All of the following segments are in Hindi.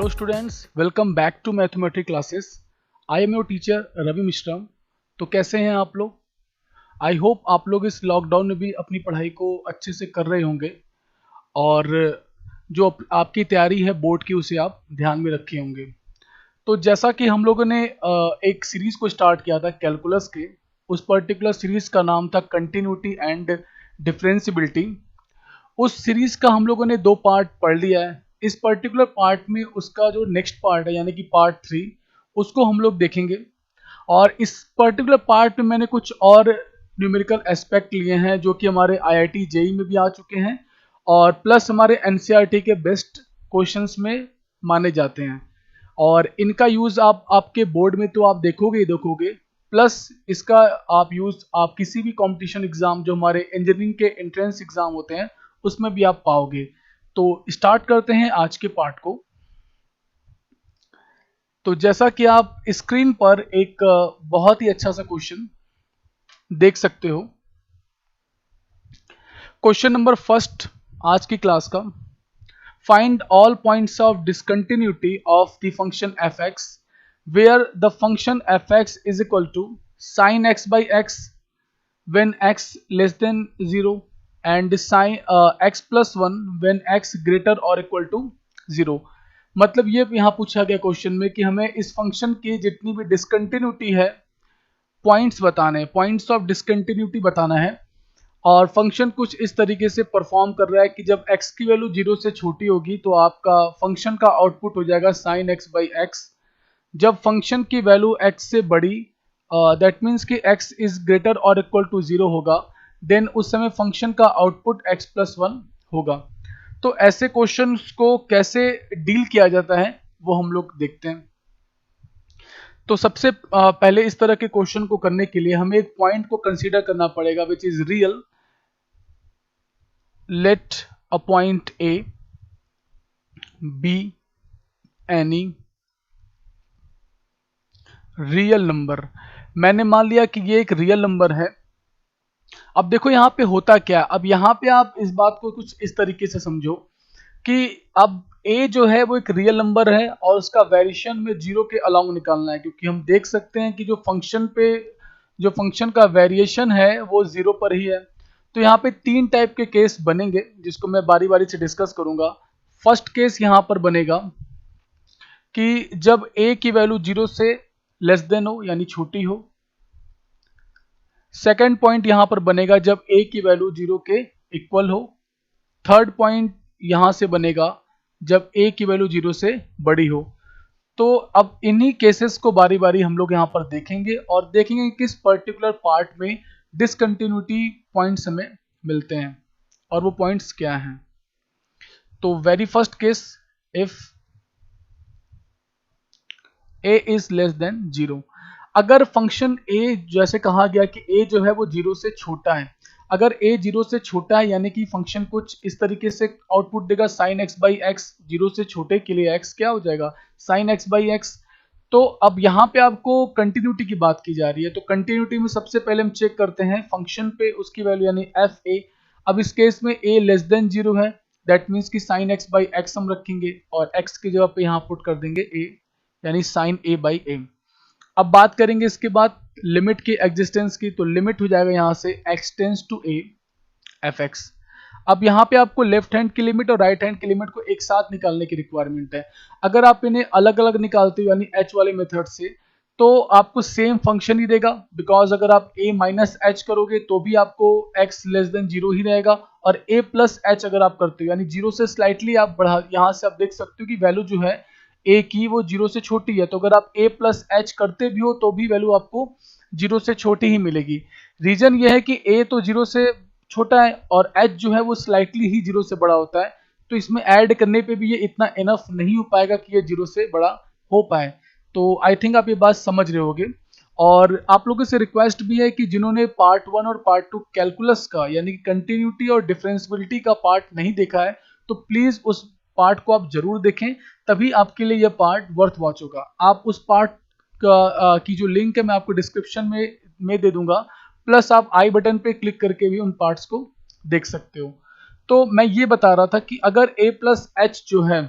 Hello students, welcome back to mathematics classes. I am your teacher Ravi Mishra. तो कैसे हैं आप लोग? आई होप आप लोग इस लॉकडाउन में भी अपनी पढ़ाई को अच्छे से कर रहे होंगे और जो आपकी तैयारी है बोर्ड की उसे आप ध्यान में रखे होंगे। तो जैसा कि हम लोगों ने एक सीरीज को स्टार्ट किया था कैलकुलस के, उस पर्टिकुलर सीरीज का नाम था कंटिन्यूटी एंड डिफरेंशियबिलिटी। उस सीरीज का हम लोगों ने 2 पार्ट पढ़ लिया है। इस पर्टिकुलर पार्ट में उसका जो नेक्स्ट पार्ट है यानी कि पार्ट 3 उसको हम लोग देखेंगे। और इस पर्टिकुलर पार्ट में मैंने कुछ और न्यूमेरिकल एस्पेक्ट लिए हैं जो कि हमारे आईआईटी जेई में भी आ चुके हैं और प्लस हमारे एनसीईआरटी के बेस्ट क्वेश्चंस में माने जाते हैं। और इनका यूज़ आप आपके बोर्ड में तो आप देखोगे ही देखोगे, प्लस इसका आप यूज़ आप किसी भी कंपटीशन एग्जाम जो हमारे इंजीनियरिंग के एंट्रेंस एग्जाम होते हैं उसमें भी आप पाओगे। तो स्टार्ट करते हैं आज के पार्ट को। तो जैसा कि आप स्क्रीन पर एक बहुत ही अच्छा सा क्वेश्चन देख सकते हो। क्वेश्चन नंबर फर्स्ट आज की क्लास का, find all points of discontinuity of the function f x where the function f x is equal to sine x by x when x less than 0 and sin x plus 1 when x greater or equal to 0। मतलब ये यहाँ पूछा गया क्वेश्चन में कि हमें इस फंक्शन की जितनी भी डिसकंटिन्यूटी है पॉइंट्स बताने हैं, पॉइंट्स ऑफ डिसकंटिन्यूटी बताना है। और फंक्शन कुछ इस तरीके से परफॉर्म कर रहा है कि जब x की वैल्यू 0 से छोटी होगी तो आपका फंक्शन का आउटपुट हो जाएगा साइन एक्स बाई एक्स। जब फंक्शन की वैल्यू x से बड़ी दैट मीन्स कि x इज ग्रेटर और इक्वल टू 0 होगा, देन उस समय फंक्शन का आउटपुट x प्लस 1 होगा। तो ऐसे क्वेश्चंस को कैसे डील किया जाता है वो हम लोग देखते हैं। तो सबसे पहले इस तरह के क्वेश्चन को करने के लिए हमें एक पॉइंट को कंसीडर करना पड़ेगा which is real. Let a point a b any real number. मैंने मान लिया कि ये एक रियल नंबर है। अब देखो यहाँ पे होता क्या, अब यहाँ पे आप इस बात को कुछ इस तरीके से समझो कि अब a जो है वो एक रियल नंबर है और उसका वेरिएशन में 0 के अलाउंग निकालना है, क्योंकि हम देख सकते हैं कि जो फंक्शन का वेरिएशन है वो 0 पर ही है। तो यहाँ पे 3 टाइप के केस बनेंगे जिसको मैं बारी बारी से डिस्कस करूंगा। फर्स्ट केस यहाँ पर बनेगा कि जब a की वैल्यू 0 से लेस देन हो यानी छोटी हो। सेकंड पॉइंट यहां पर बनेगा जब a की वैल्यू 0 के इक्वल हो। थर्ड पॉइंट यहां से बनेगा जब a की वैल्यू 0 से बड़ी हो। तो अब इन्हीं केसेस को बारी बारी हम लोग यहां पर देखेंगे और देखेंगे किस पर्टिकुलर पार्ट में डिसकंटिन्यूटी पॉइंट्स हमें मिलते हैं और वो पॉइंट्स क्या हैं। तो very first case, if a is less than 0। अगर फंक्शन a जैसे कहा गया कि a जो है वो 0 से छोटा है, अगर a 0 से छोटा है यानी कि फंक्शन कुछ इस तरीके से आउटपुट देगा साइन एक्स बाई एक्स। 0 से छोटे के लिए x क्या हो जाएगा, साइन एक्स बाई एक्स। तो अब यहाँ पे आपको कंटिन्यूटी की बात की जा रही है, तो कंटिन्यूटी में सबसे पहले हम चेक करते हैं फंक्शन पे उसकी वैल्यू यानी एफ ए। अब इस केस में a लेस देन 0 है, दैट मीन्स कि साइन एक्स बाई एक्स हम रखेंगे और x की जगह पे यहाँ पुट कर देंगे a यानी साइन a बाई ए। अब बात करेंगे इसके बाद लिमिट की एग्जिस्टेंस की, तो लिमिट हो जाएगा यहां से x tends to a f x. अब यहाँ पे आपको लेफ्ट हैंड की लिमिट और राइट हैंड की लिमिट को एक साथ निकालने की रिक्वायरमेंट है। अगर आप इन्हें अलग अलग निकालते हो यानी h वाले मेथड से तो आपको सेम फंक्शन ही देगा, बिकॉज अगर आप a माइनस एच करोगे तो भी आपको x लेस देन 0 ही रहेगा और a प्लस एच अगर आप करते हो यानी 0 से स्लाइटली आप बढ़ा, यहाँ से आप देख सकते हो कि वैल्यू जो है a की वो 0 से छोटी है, तो अगर आप a प्लस एच करते भी हो तो भी वैल्यू आपको 0 से छोटी ही मिलेगी। रीजन ये है कि a तो 0 से छोटा है और h जो है वो स्लाइटली ही 0 से बड़ा होता है, तो इसमें ऐड करने पे भी ये इतना इनफ नहीं हो पाएगा कि ये 0 से बड़ा हो पाए। तो आई थिंक आप ये बात समझ रहे होगे। और आप लोगों से रिक्वेस्ट भी है कि जिन्होंने पार्ट 1 और पार्ट 2 कैलकुलस का यानी कि कंटिन्यूटी और डिफरेंशियबिलिटी का पार्ट नहीं देखा है तो प्लीज उस पार्ट को आप जरूर देखें, तभी आपके लिए यह पार्ट वर्थ वॉच होगा। आप उस पार्ट का की जो लिंक है मैं आपको डिस्क्रिप्शन में दे दूंगा, प्लस आप आई बटन पे क्लिक करके भी उन पार्ट्स को देख सकते हो। तो मैं ये बता रहा था कि अगर a प्लस एच जो है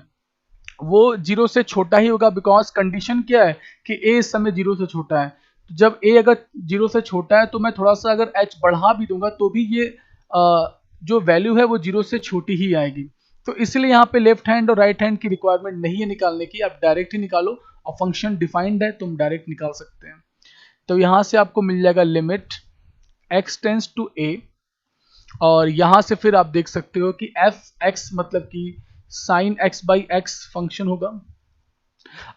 वो 0 से छोटा ही होगा, बिकॉज कंडीशन क्या है कि a इस समय 0 से छोटा है। तो जब a अगर 0 से छोटा है तो मैं थोड़ा सा अगर h बढ़ा भी दूंगा तो भी ये जो वैल्यू है वो 0 से छोटी ही आएगी। तो इसलिए यहाँ पे लेफ्ट हैंड और राइट हैंड की रिक्वायरमेंट नहीं है निकालने की, आप डायरेक्ट ही निकालो, और फंक्शन डिफाइंड है तो हम डायरेक्ट निकाल सकते हैं। तो यहाँ से आपको मिल जाएगा limit x tends to a, और यहाँ से फिर आप देख सकते हो कि एफ एक्स मतलब कि sign x by x function होगा।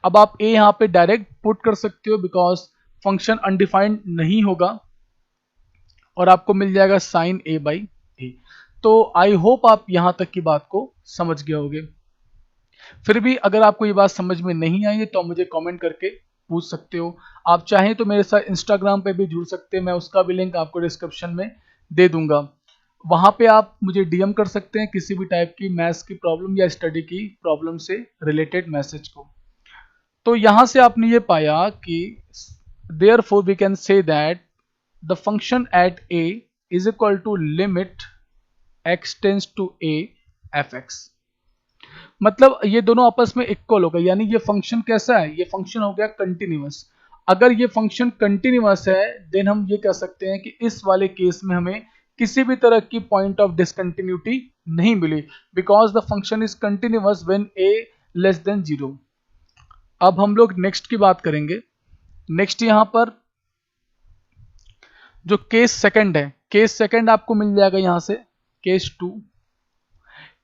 अब आप a यहाँ पे डायरेक्ट पुट कर सकते हो बिकॉज फंक्शन अनडिफाइंड नहीं होगा, और आपको मिल जाएगा साइन a बाई ए। तो आई होप आप यहाँ तक की बात को समझ गए होगे। फिर भी अगर आपको ये बात समझ में नहीं आई है तो आप मुझे कमेंट करके पूछ सकते हो। आप चाहें तो मेरे साथ इंस्टाग्राम पे भी जुड़ सकते हैं, मैं उसका भी लिंक आपको डिस्क्रिप्शन में दे दूंगा। वहां पे आप मुझे डीएम कर सकते हैं किसी भी टाइप की मैथ्स की प्रॉब्लम या स्टडी की प्रॉब्लम से रिलेटेड मैसेज को। तो यहां से आपने ये पाया कि therefore we can say that the function at a is equal to limit x tends to a fx। मतलब ये दोनों आपस में इक्वल हो गए, यानी ये फंक्शन कैसा है, ये फंक्शन हो गया कंटिन्यूअस। अगर ये फंक्शन कंटिन्यूअस है देन हम ये कह सकते हैं कि इस वाले केस में हमें किसी भी तरह की पॉइंट ऑफ डिसकंटिन्यूटी नहीं मिली, because the function is continuous when a less than 0। अब हम लोग नेक्स्ट की बात करेंगे। नेक्स्ट यहां पर जो केस सेकंड है, केस सेकंड आपको मिल जाएगा यहां से केस 2।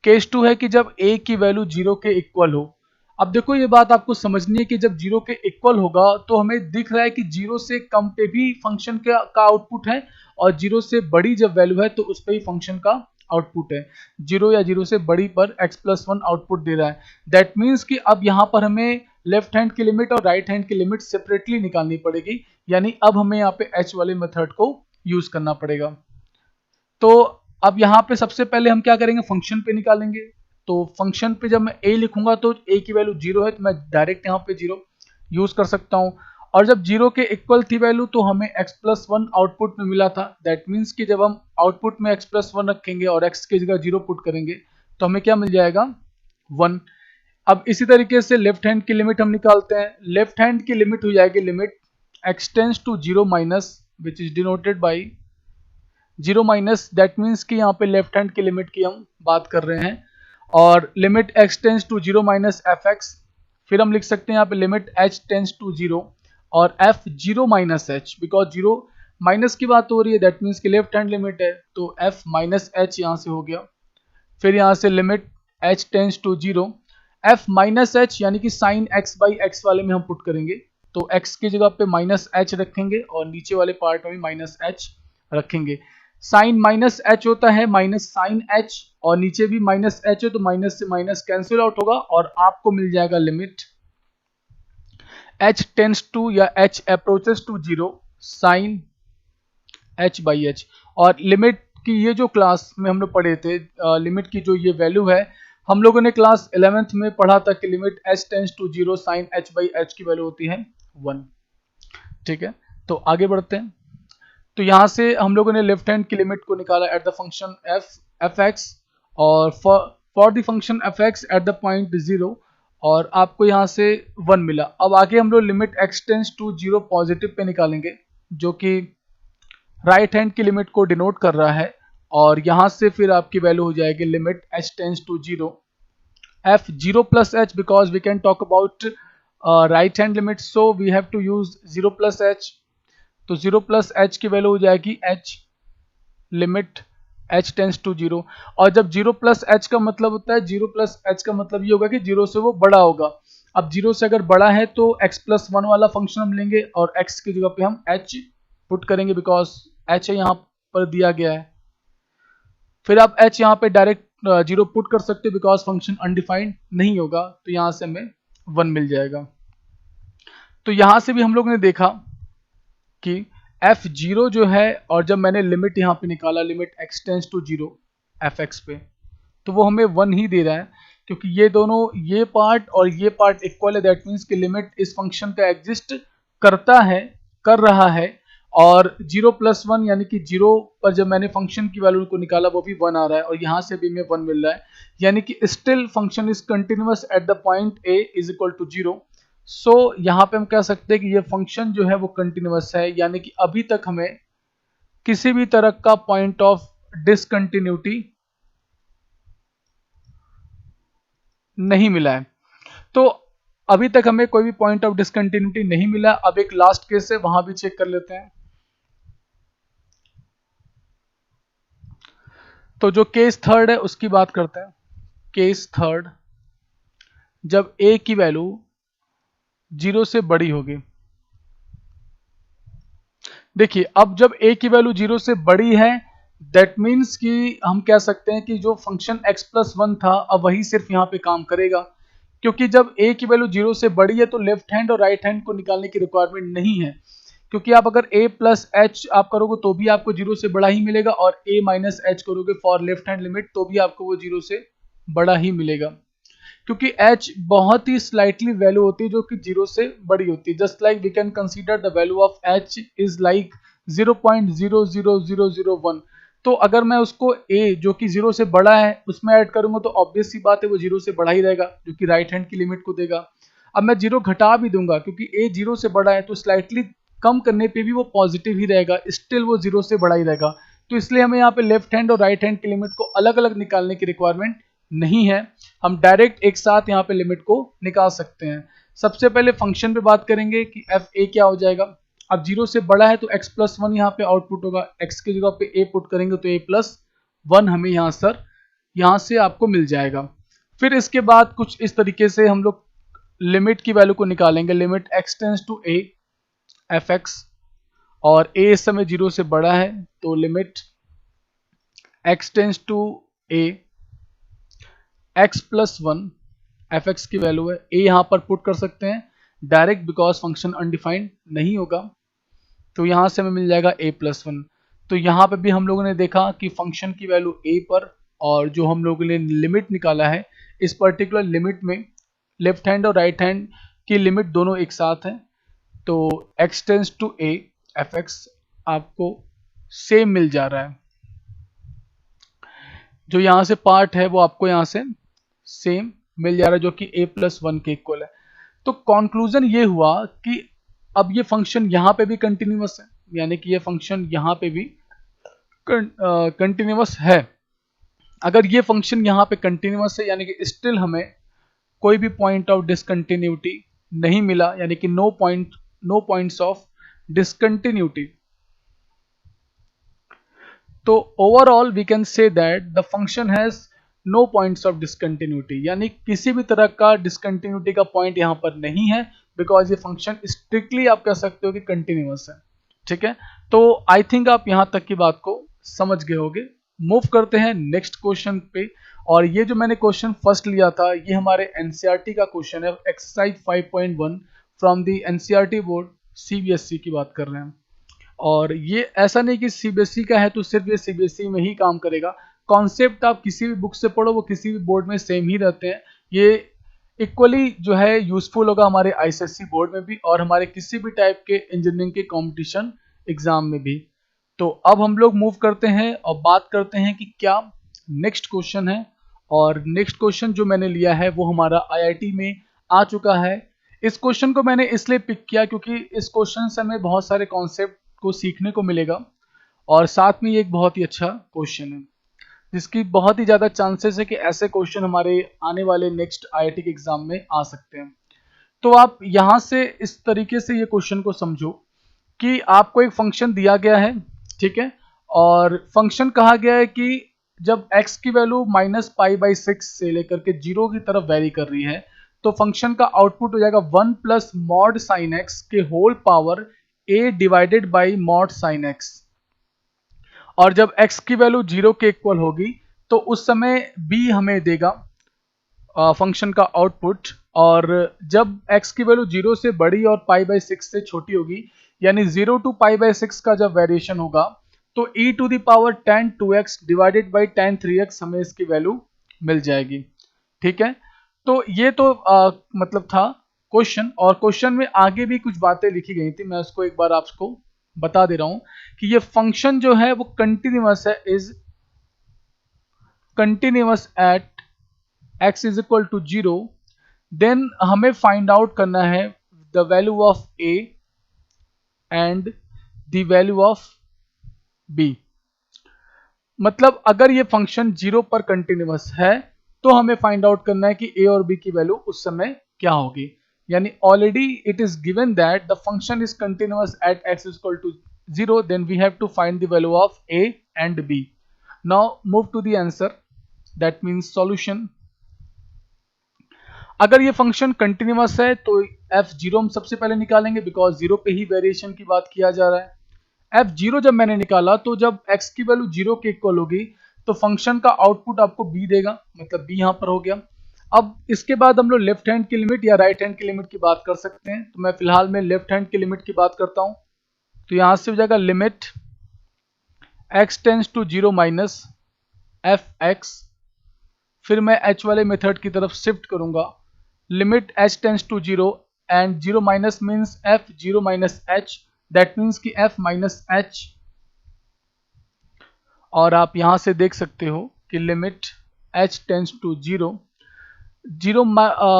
केस 2 है कि जब a की वैल्यू 0 के इक्वल हो। अब देखो ये बात आपको समझनी है कि जब 0 के इक्वल होगा तो हमें दिख रहा है कि 0 से कम पे भी फंक्शन का आउटपुट है, और 0 से बड़ी जब वैल्यू है तो उस पर ही फंक्शन का आउटपुट है। 0 या 0 से बड़ी पर x+1 आउटपुट दे रहा है। दैट मीन्स कि अब यहाँ पर हमें लेफ्ट हैंड की लिमिट और राइट हैंड की लिमिट सेपरेटली निकालनी पड़ेगी, यानी अब हमें यहाँ पे h वाले मेथड को यूज करना पड़ेगा। तो अब यहाँ पे सबसे पहले हम क्या करेंगे, फंक्शन पे निकालेंगे। तो फंक्शन पे जब मैं a लिखूंगा तो a की वैल्यू 0 है तो मैं डायरेक्ट यहाँ पे 0 यूज कर सकता हूँ। और जब 0 के इक्वल थी वैल्यू तो हमें x+1 आउटपुट में मिला था। दैट मीन्स कि जब हम आउटपुट में x+1 रखेंगे और x की जगह 0 पुट करेंगे तो हमें क्या मिल जाएगा, 1। अब इसी तरीके से लेफ्ट हैंड की लिमिट हम निकालते हैं। लेफ्ट हैंड की लिमिट हो जाएगी limit x tends to 0 minus which is denoted by 0 minus. That means कि यहाँ पे लेफ्ट हैंड की लिमिट की हम बात कर रहे हैं, और limit x tends to 0 minus f x. फिर हम लिख सकते हैं यहाँ पे लिमिट h टेंस टू 0 और f 0 minus H, because 0 minus की बात हो रही है दैट मीन्स कि लेफ्ट हैंड लिमिट है तो f माइनस एच यहाँ से हो गया। फिर यहाँ से limit h tends to 0 f minus h, यानी कि साइन x बाई एक्स वाले में हम पुट करेंगे तो x की जगह पे माइनस एच रखेंगे और नीचे वाले पार्ट में भी माइनस एच रखेंगे। साइन माइनस एच होता है माइनस साइन एच, और नीचे भी माइनस एच है तो माइनस से माइनस कैंसिल आउट होगा और आपको मिल जाएगा लिमिट h टेंस टू या h approaches to 0 sine h by h. और लिमिट की ये जो क्लास में हम लोग पढ़े थे, लिमिट की जो ये वैल्यू है हम लोगों ने क्लास 11th में पढ़ा था कि limit h tends to 0 sine h by h की वैल्यू होती है 1। ठीक है, तो आगे बढ़ते हैं। तो यहाँ से हम लोगों ने लेफ्ट हैंड की लिमिट को निकाला at the function f x, और for the function f x at the point 0, और आपको यहाँ से 1 मिला। अब आगे हम लोग limit x tends to 0 positive पे निकालेंगे जो कि राइट हैंड की लिमिट को डिनोट कर रहा है, और यहाँ से फिर आपकी वैल्यू हो जाएगी limit h tends to 0 f 0 plus h, because we can talk about right hand limit so we have to use 0 plus h। तो 0 प्लस h की वैल्यू हो जाएगी h limit h tends to 0, और जब 0 प्लस h का मतलब होता है 0 प्लस h का मतलब ये होगा कि 0 से वो बड़ा होगा। अब 0 से अगर बड़ा है तो x+1 वाला फंक्शन हम लेंगे और x की जगह पे हम h पुट करेंगे बिकॉज h यहाँ पर दिया गया है। फिर आप h यहाँ पे डायरेक्ट 0 पुट कर सकते हो बिकॉज फंक्शन अनडिफाइंड नहीं होगा, तो यहाँ से हमें 1 मिल जाएगा। तो यहाँ से भी हम लोग ने देखा कि f0 जो है, और जब मैंने लिमिट यहाँ पे निकाला limit x tends to 0 fx पे, तो वो हमें 1 ही दे रहा है क्योंकि ये दोनों ये पार्ट और ये पार्ट इक्वल है। दैट मीन्स कि लिमिट इस फंक्शन का एग्जिस्ट करता है, कर रहा है, और 0+1 यानी कि 0 पर जब मैंने फंक्शन की वैल्यू को निकाला वो भी 1 आ रहा है और यहाँ से भी हमें 1 मिल रहा है, यानी कि still function is continuous at the point a is equal to 0। सो यहाँ पे हम कह सकते हैं कि ये फंक्शन जो है वो कंटिन्यूअस है, यानी कि अभी तक हमें किसी भी तरह का पॉइंट ऑफ डिसकंटिन्यूटी नहीं मिला है। तो अभी तक हमें कोई भी पॉइंट ऑफ डिसकंटिन्यूटी नहीं मिला। अब एक लास्ट केस है, वहां भी चेक कर लेते हैं। तो जो केस थर्ड है उसकी बात करते हैं। केस थर्ड, जब a की वैल्यू 0 से बड़ी होगी। देखिए अब जब a की वैल्यू 0 से बड़ी है, दैट मीन्स कि हम कह सकते हैं कि जो फंक्शन x+1 था अब वही सिर्फ यहाँ पे काम करेगा, क्योंकि जब a की वैल्यू 0 से बड़ी है तो लेफ्ट हैंड और राइट हैंड को निकालने की रिक्वायरमेंट नहीं है, क्योंकि आप अगर a प्लस एच आप करोगे तो भी आपको 0 से बड़ा ही मिलेगा और a माइनस एच करोगे फॉर लेफ्ट हैंड लिमिट तो भी आपको वो 0 से बड़ा ही मिलेगा, क्योंकि h बहुत ही स्लाइटली वैल्यू होती है जो कि 0 से बड़ी होती है। Just like we can consider the value of h is like 0.00001। तो अगर मैं उसको a जो कि 0 से बड़ा है उसमें ऐड करूंगा तो ऑब्वियस सी बात है वो 0 से बड़ा ही रहेगा, जो कि राइट हैंड की लिमिट को देगा। अब मैं 0 घटा भी दूंगा क्योंकि a 0 से बड़ा है तो स्लाइटली कम करने पे भी वो पॉजिटिव ही रहेगा, स्टिल वो 0 से बड़ा ही रहेगा। तो इसलिए हमें यहाँ पे लेफ्ट हैंड और राइट हैंड की लिमिट को अलग अलग निकालने की रिक्वायरमेंट नहीं है, हम डायरेक्ट एक साथ यहाँ पे लिमिट को निकाल सकते हैं। सबसे पहले फंक्शन पे बात करेंगे कि एफ ए क्या हो जाएगा। अब 0 से बड़ा है तो x+1 यहाँ पे आउटपुट होगा, x की जगह पे a पुट करेंगे तो a+1 हमें यहाँ से आपको मिल जाएगा। फिर इसके बाद कुछ इस तरीके से हम लोग लिमिट की वैल्यू को निकालेंगे। Limit x tends to a fx, और a इस समय 0 से बड़ा है तो limit x tends to a x+1 fx की वैल्यू है, a यहाँ पर पुट कर सकते हैं डायरेक्ट बिकॉज फंक्शन अनडिफाइंड नहीं होगा, तो यहाँ से हमें मिल जाएगा a+1। तो यहाँ पे भी हम लोगों ने देखा कि फंक्शन की वैल्यू a पर और जो हम लोगों ने लिमिट निकाला है इस पर्टिकुलर लिमिट में लेफ्ट हैंड और राइट हैंड की लिमिट दोनों एक साथ है, तो x tends to a fx आपको सेम मिल जा रहा है। जो यहाँ से पार्ट है वो आपको यहाँ से सेम मिल जा रहा है जो कि a+1 के इक्वल है। तो कंक्लूजन ये हुआ कि अब ये फंक्शन यहाँ पे भी कंटिन्यूअस है, यानी कि ये फंक्शन यहाँ पे भी कंटिन्यूअस है। अगर ये फंक्शन यहाँ पे कंटिन्यूअस है यानी कि स्टिल हमें कोई भी पॉइंट ऑफ डिसकंटिन्यूटी नहीं मिला, यानी कि नो पॉइंट्स ऑफ डिसकंटिन्यूटी। तो overall we can say that the function has no points of discontinuity, यानी किसी भी तरह का डिसकंटिन्यूटी का पॉइंट यहाँ पर नहीं है, बिकॉज ये फंक्शन स्ट्रिक्टली आप कह सकते हो कि कंटिन्यूअस है। ठीक है, तो आई थिंक आप यहाँ तक की बात को समझ गए होंगे। मूव करते हैं नेक्स्ट क्वेश्चन पे, और ये जो मैंने क्वेश्चन फर्स्ट लिया था ये हमारे एनसीईआरटी का क्वेश्चन है, exercise 5.1 from the NCERT board CBSE की बात कर रहे हैं। और ये ऐसा नहीं कि सीबीएसई का है तो सिर्फ ये सीबीएसई में ही काम करेगा, कॉन्सेप्ट आप किसी भी बुक से पढ़ो वो किसी भी बोर्ड में सेम ही रहते हैं। ये इक्वली जो है यूजफुल होगा हमारे आईसीएसई बोर्ड में भी और हमारे किसी भी टाइप के इंजीनियरिंग के कंपटीशन एग्जाम में भी। तो अब हम लोग मूव करते हैं और बात करते हैं कि क्या नेक्स्ट क्वेश्चन है, और नेक्स्ट क्वेश्चन जो मैंने लिया है वो हमारा आईआईटी में आ चुका है। इस क्वेश्चन को मैंने इसलिए पिक किया क्योंकि इस क्वेश्चन से हमें बहुत सारे कॉन्सेप्ट को सीखने को मिलेगा और साथ में ये एक बहुत ही अच्छा क्वेश्चन है जिसकी बहुत ही ज़्यादा चांसेस है कि ऐसे क्वेश्चन हमारे आने वाले नेक्स्ट आईआईटी के एग्जाम में आ सकते हैं। तो आप यहाँ से इस तरीके से ये क्वेश्चन को समझो कि आपको एक फंक्शन दिया गया है, ठीक है, और फंक्शन कहा गया है कि जब x की वैल्यू -π/6 से लेकर के 0 की तरफ वेरी कर रही है तो फंक्शन का आउटपुट हो जाएगा 1 प्लस मॉड साइन x के whole power a divided by mod sine x। और जब x की वैल्यू 0 के इक्वल होगी तो उस समय b हमें देगा फंक्शन का आउटपुट, और जब x की वैल्यू 0 से बड़ी और π/6 से छोटी होगी यानी 0 to π/6 का जब वेरिएशन होगा तो e to the power tan 2x divided by tan 3x हमें इसकी वैल्यू मिल जाएगी। ठीक है, तो ये तो मतलब था क्वेश्चन, और क्वेश्चन में आगे भी कुछ बातें लिखी गई थी, मैं उसको एक बार आपको बता दे रहा हूं कि ये फंक्शन जो है वो कंटिन्यूअस है, is continuous at x is equal to 0, then हमें फाइंड आउट करना है the value of a and the value of b। मतलब अगर ये फंक्शन 0 पर कंटिन्यूअस है तो हमें फाइंड आउट करना है कि a और b की वैल्यू उस समय क्या होगी। यानी already it is given that the function is continuous at x is equal to 0, then we have to find the value of a and b। Now move to the answer, that means solution. अगर ये फंक्शन कंटिन्यूअस है तो f0 हम सबसे पहले निकालेंगे, बिकॉज 0 पे ही वेरिएशन की बात किया जा रहा है। f0 जब मैंने निकाला तो जब x की वैल्यू 0 के इक्वल होगी तो फंक्शन का आउटपुट आपको b देगा, मतलब b यहां पर हो गया। अब इसके बाद हम लोग लेफ्ट हैंड की लिमिट या राइट हैंड की लिमिट की बात कर सकते हैं, तो मैं फिलहाल में लेफ्ट हैंड की लिमिट की बात करता हूं। तो यहां से हो जाएगा limit x tends to 0 minus fx, फिर मैं h वाले मेथड की तरफ शिफ्ट करूंगा, limit h tends to 0 and 0 minus means f 0 minus h, that means कि f माइनस h। और आप यहां से देख सकते हो कि limit h tends to 0, 0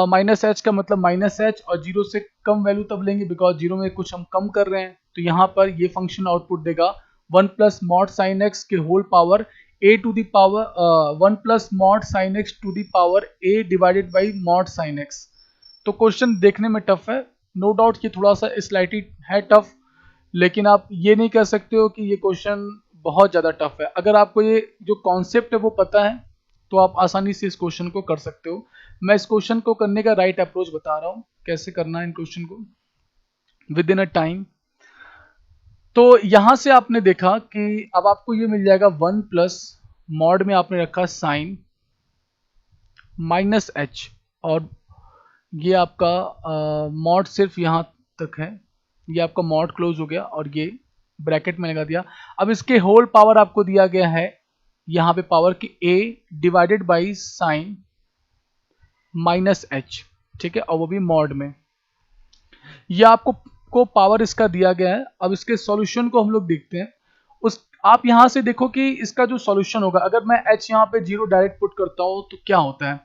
minus h का मतलब माइनस h, और 0 से कम वैल्यू तब लेंगे बिकॉज 0 में कुछ हम कम कर रहे हैं। तो यहाँ पर ये फंक्शन आउटपुट देगा 1 प्लस मॉड साइन एक्स के whole power a to the power 1 plus mod sine x to the power a divided by mod sine x. तो क्वेश्चन देखने में टफ है, नो डाउट ये थोड़ा सा स्लाइटली है टफ, लेकिन आप ये नहीं कह सकते हो कि ये क्वेश्चन बहुत ज़्यादा टफ है। अगर आपको ये जो कॉन्सेप्ट है वो पता है तो आप आसानी से इस क्वेश्चन को कर सकते हो। मैं इस क्वेश्चन को करने का राइट अप्रोच बता रहा हूँ, कैसे करना है इन क्वेश्चन को विद इन अ टाइम। तो यहां से आपने देखा कि अब आपको ये मिल जाएगा 1 प्लस मॉड में आपने रखा साइन माइनस एच, और ये आपका मॉड सिर्फ यहां तक है, ये आपका मॉड क्लोज हो गया और ये ब्रैकेट में लगा दिया। अब इसके होल पावर आपको दिया गया है यहाँ पे पावर की a divided by sine minus H, ठीक है, और वो भी मॉड में। ये आपको पावर इसका दिया गया है। अब इसके सॉल्यूशन को हम लोग देखते हैं। उस आप यहां से देखो कि इसका जो सॉल्यूशन होगा, अगर मैं h यहाँ पे 0 डायरेक्ट पुट करता हूँ तो क्या होता है।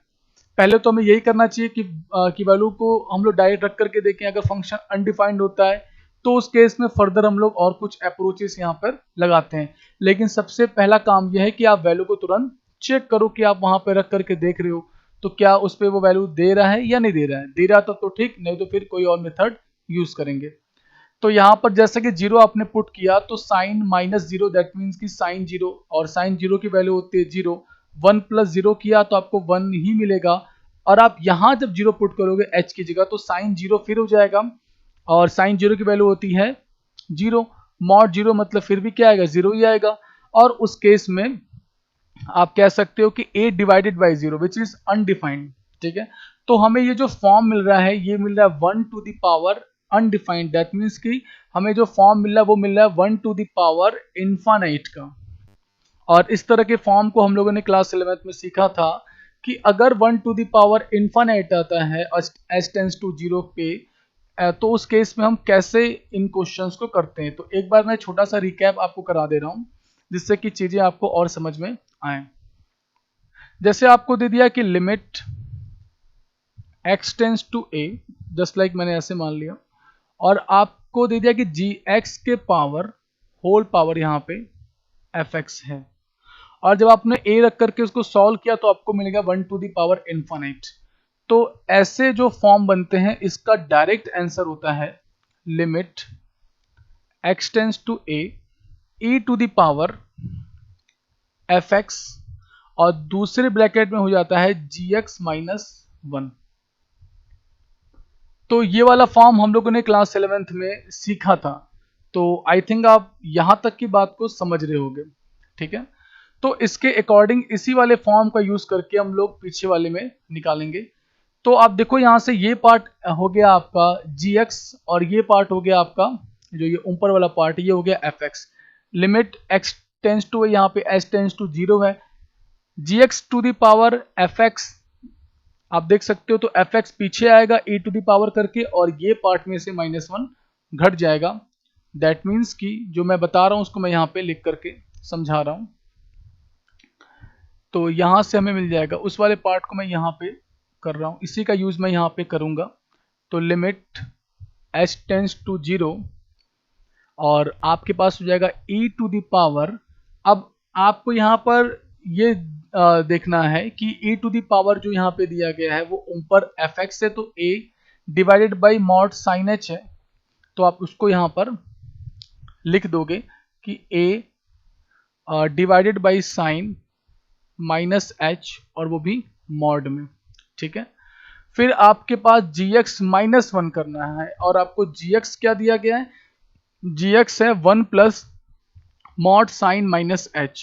पहले तो हमें यही करना चाहिए कि वैल्यू को हम लोग डायरेक्ट रख करके देखें। अगर फंक्शन अनडिफाइंड होता है तो उस केस में फर्दर हम लोग और कुछ अप्रोचेस यहाँ पर लगाते हैं, लेकिन सबसे पहला काम यह है कि आप वैल्यू को तुरंत चेक करो कि आप वहां पर रख करके देख रहे हो तो क्या उस पर वो वैल्यू दे रहा है या नहीं दे रहा है। दे रहा तो ठीक, नहीं तो फिर कोई और मेथड यूज करेंगे। तो यहाँ पर जैसे कि 0 आपने पुट किया तो साइन माइनस 0, दैट मीन्स कि साइन 0, और साइन 0 की वैल्यू होती है 0। 1 प्लस 0 किया तो आपको 1 ही मिलेगा, और आप यहाँ जब 0 पुट करोगे h की जगह तो साइन 0 फिर हो जाएगा, और साइन 0 की वैल्यू होती है 0, मॉड 0 मतलब फिर भी क्या आएगा, 0 ही आएगा। और उस केस में आप कह सकते हो कि a divided by 0 which is undefined, ठीक है। तो हमें ये जो फॉर्म मिल रहा है ये मिल रहा है 1 to the power undefined, that means कि हमें जो फॉर्म मिल रहा है वो मिल रहा है 1 टू द पावर इनफाइनाइट का। और इस तरह के फॉर्म को हम लोगों ने क्लास 11th में सीखा था कि अगर 1 टू द पावर इनफाइनाइट आता है एस टेंस टू 0 पे, तो उस केस में हम कैसे इन क्वेश्चंस को करते हैं। तो एक बार मैं छोटा सा रिकैप आपको करा दे रहा हूं जिससे कि चीजें आपको और समझ में आए। जैसे आपको दे दिया कि limit x tends to a, just like मैंने ऐसे मान लिया, और आपको दे दिया कि gx के पावर होल पावर यहाँ पे fx है, और जब आपने a रख करके उसको सॉल्व किया तो आपको मिलेगा 1 टू द पावर इनफाइनाइट। तो ऐसे जो फॉर्म बनते हैं इसका डायरेक्ट आंसर होता है limit x tends to a e to the power fx, और दूसरे ब्रैकेट में हो जाता है gx माइनस 1। तो ये वाला फॉर्म हम लोगों ने क्लास 11th में सीखा था, तो आई थिंक आप यहां तक की बात को समझ रहे होंगे, ठीक है। तो इसके अकॉर्डिंग इसी वाले फॉर्म का यूज करके हम लोग पीछे वाले में निकालेंगे। तो आप देखो यहां से ये पार्ट हो गया आपका gx, और ये पार्ट हो गया आपका जो ये ऊपर वाला पार्ट ये हो गया fx। Limit x tends to, यहाँ पे h टेंस टू 0 है, gx to the power fx आप देख सकते हो, तो fx पीछे आएगा e टू द पावर करके, और ये पार्ट में से -1 घट जाएगा, दैट मीन्स कि जो मैं बता रहा हूं उसको मैं यहाँ पे लिख करके समझा रहा हूं। तो यहां से हमें मिल जाएगा, उस वाले पार्ट को मैं यहाँ पे कर रहा हूं, इसी का यूज मैं यहाँ पे करूंगा। तो लिमिट h टेंड्स टू 0 और आपके पास हो जाएगा e टू द पावर। अब आपको यहाँ पर ये देखना है कि e टू द पावर जो यहाँ पे दिया गया है वो ऊपर fx है, तो a divided by mod sign h है, तो आप उसको यहाँ पर लिख दोगे कि a divided by sine minus h और वो भी मॉड में। ठीक है, फिर आपके पास gx माइनस 1 करना है और आपको gx क्या दिया गया है, gx है 1 plus mod sine minus h,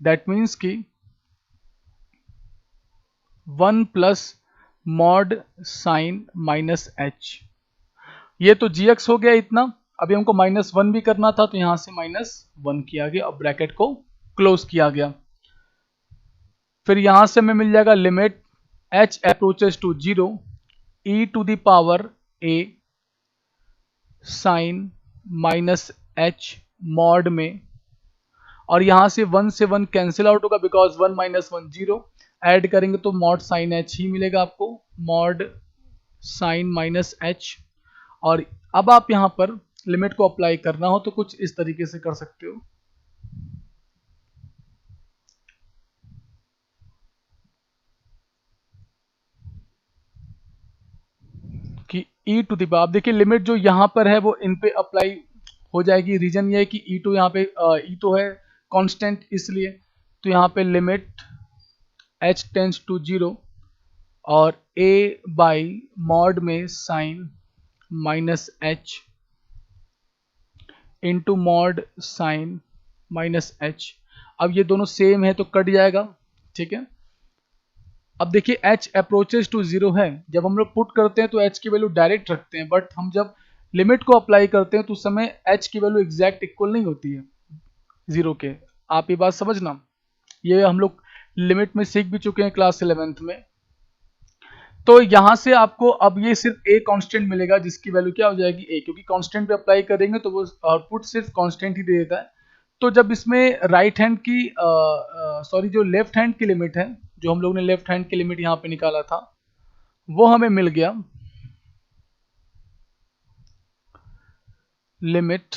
that means कि 1 plus mod sine minus h। ये तो gx हो गया इतना, अभी हमको माइनस 1 भी करना था तो यहां से माइनस 1 किया गया और ब्रैकेट को क्लोज किया गया। फिर यहां से हमें मिल जाएगा limit h approaches to 0 e to the power a sine minus h mod में, और यहां से 1 से 1 कैंसिल आउट होगा बिकॉज 1 माइनस 1 0, ऐड करेंगे तो मॉड साइन h ही मिलेगा आपको, मॉड साइन माइनस h। और अब आप यहां पर लिमिट को अप्लाई करना हो तो कुछ इस तरीके से कर सकते हो कि e टू द पावर, आप देखिए लिमिट जो यहाँ पर है वो इन पे अप्लाई हो जाएगी। रीजन ये है कि e टू यहाँ पे e तो है कांस्टेंट, इसलिए तो यहाँ पे लिमिट h टेंड्स टू 0 और a बाई मॉड में sine minus h into mod sine minus h। अब ये दोनों सेम है तो कट जाएगा। ठीक है, अब देखिए h अप्रोचेस टू 0 है, जब हम लोग पुट करते हैं तो h की वैल्यू डायरेक्ट रखते हैं, बट हम जब लिमिट को अप्लाई करते हैं तो उस समय h की वैल्यू एग्जैक्ट इक्वल नहीं होती है 0 के। आप ये बात समझना, ये हम लोग लिमिट में सीख भी चुके हैं क्लास 11th में। तो यहां से आपको अब ये सिर्फ a कांस्टेंट मिलेगा जिसकी वैल्यू क्या हो जाएगी a, क्योंकि कांस्टेंट पे अप्लाई करेंगे तो वो आउटपुट सिर्फ कांस्टेंट ही दे देता है। तो जब इसमें राइट हैंड की सॉरी जो लेफ्ट हैंड की लिमिट है, जो हम लोग ने लेफ्ट हैंड की लिमिट यहाँ पे निकाला था वो हमें मिल गया लिमिट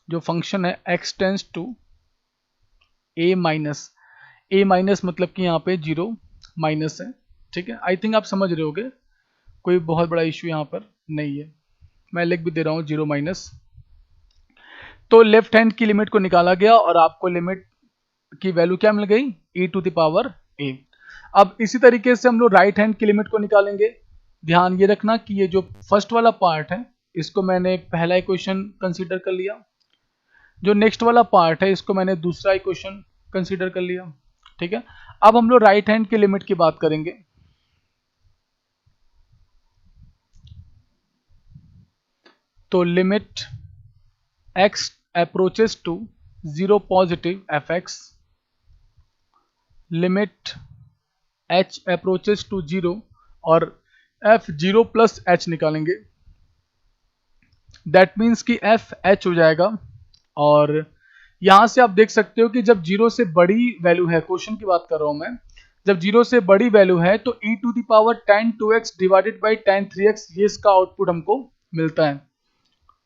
जो फंक्शन है x tends to a minus मतलब कि यहाँ पे 0 माइनस है। ठीक है, आई थिंक आप समझ रहे होगे, कोई बहुत बड़ा इश्यू यहाँ पर नहीं है, मैं लिख भी दे रहा हूँ 0 माइनस। तो लेफ्ट हैंड की लिमिट को निकाला गया और आपको लिमिट की वैल्यू क्या मिल गई, e to the power a। अब इसी तरीके से हम लोग राइट हैंड की लिमिट को निकालेंगे। ध्यान ये रखना कि ये जो फर्स्ट वाला पार्ट है इसको मैंने पहला इक्वेशन कंसीडर कर लिया, जो नेक्स्ट वाला पार्ट है इसको मैंने दूसरा इक्वेशन कंसीडर कर लिया। ठीक है, अब हम लोग राइट हैंड की लिमिट की बात करेंगे। तो limit x approaches to 0 positive fx, limit h approaches to 0 और f 0 प्लस h निकालेंगे, दैट मीन्स कि f h हो जाएगा। और यहां से आप देख सकते हो कि जब 0 से बड़ी वैल्यू है, क्वेश्चन की बात कर रहा हूं मैं, जब 0 से बड़ी वैल्यू है तो e to the power tan 2x divided by tan 3x, ये इसका आउटपुट हमको मिलता है।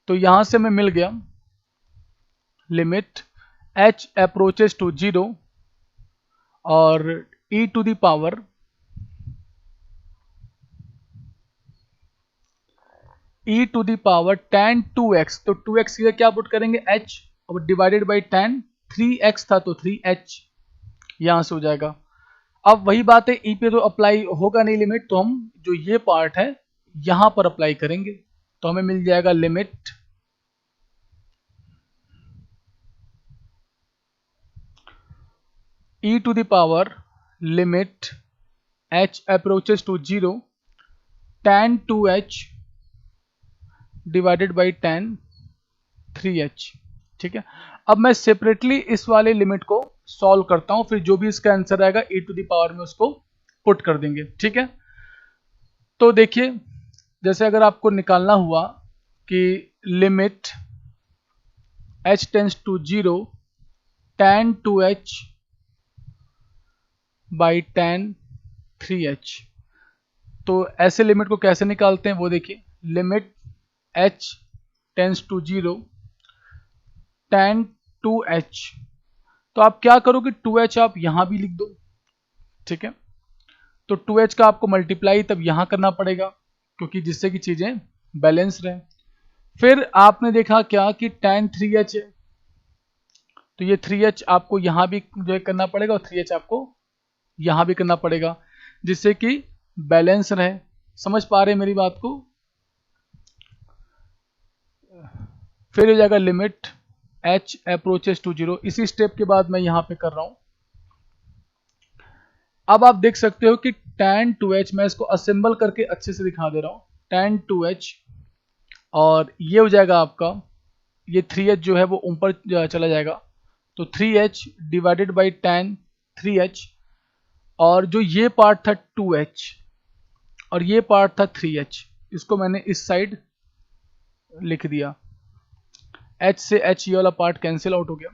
तो यहां से हमें मिल गया लिमिट h अप्रोचेस टू 0 और e to the power tan 2x, तो 2x की क्या पुट करेंगे h और डिवाइडेड बाई tan 3x था तो 3h, यहां से हो जाएगा। अब वही बात है, e पे तो अप्लाई होगा नहीं लिमिट, तो हम जो ये पार्ट है यहां पर अप्लाई करेंगे, तो हमें मिल जाएगा limit e to the power limit h approaches to 0 tan 2h divided by tan 3h। ठीक है, अब मैं सेपरेटली इस वाले लिमिट को सॉल्व करता हूं, फिर जो भी इसका आंसर आएगा e टू द पावर में उसको पुट कर देंगे। ठीक है, तो देखिए जैसे अगर आपको निकालना हुआ कि limit h tends to 0 tan 2h by tan 3h। तो ऐसे लिमिट को कैसे निकालते हैं वो देखिए, limit h tends to 0 tan 2h। तो आप क्या करोगे, 2h आप यहां भी लिख दो, ठीक है। तो 2h का आपको मल्टीप्लाई तब यहां करना पड़ेगा, क्योंकि जिससे कि चीजें बैलेंस रहे। फिर आपने देखा क्या कि tan 3h है, तो ये 3h आपको यहां भी जो है करना पड़ेगा और 3h आपको यहां भी करना पड़ेगा, जिससे कि बैलेंस रहे। समझ पा रहे हैं मेरी बात को। फिर हो जाएगा लिमिट h अप्रोचेस टू 0। इसी स्टेप के बाद मैं यहां पे कर रहा हूं। अब आप देख सकते हो कि tan 2h, मैं इसको असेंबल करके अच्छे से दिखा दे रहा हूं, tan 2h और ये हो जाएगा आपका, ये 3h जो है वो ऊपर चला जाएगा, तो 3h divided by tan 3h, और जो ये पार्ट था 2h और ये पार्ट था 3h, इसको मैंने इस साइड लिख दिया। h से h ये वाला पार्ट कैंसिल आउट हो गया,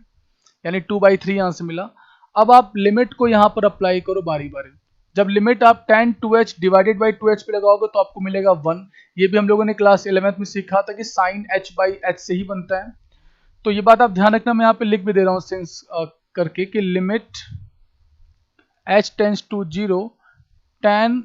यानी 2/3 यहां से मिला। अब आप लिमिट को यहां पर अप्लाई करो बारी बारी। जब लिमिट आप tan 2h divided by 2h पे लगाओगे तो आपको मिलेगा 1। ये भी हम लोगों ने क्लास 11th में सीखा था कि साइन h बाई h से ही बनता है। तो ये बात आप ध्यान रखना, मैं यहाँ पे लिख भी दे रहा हूँ सिंस करके कि limit h tends to 0 tan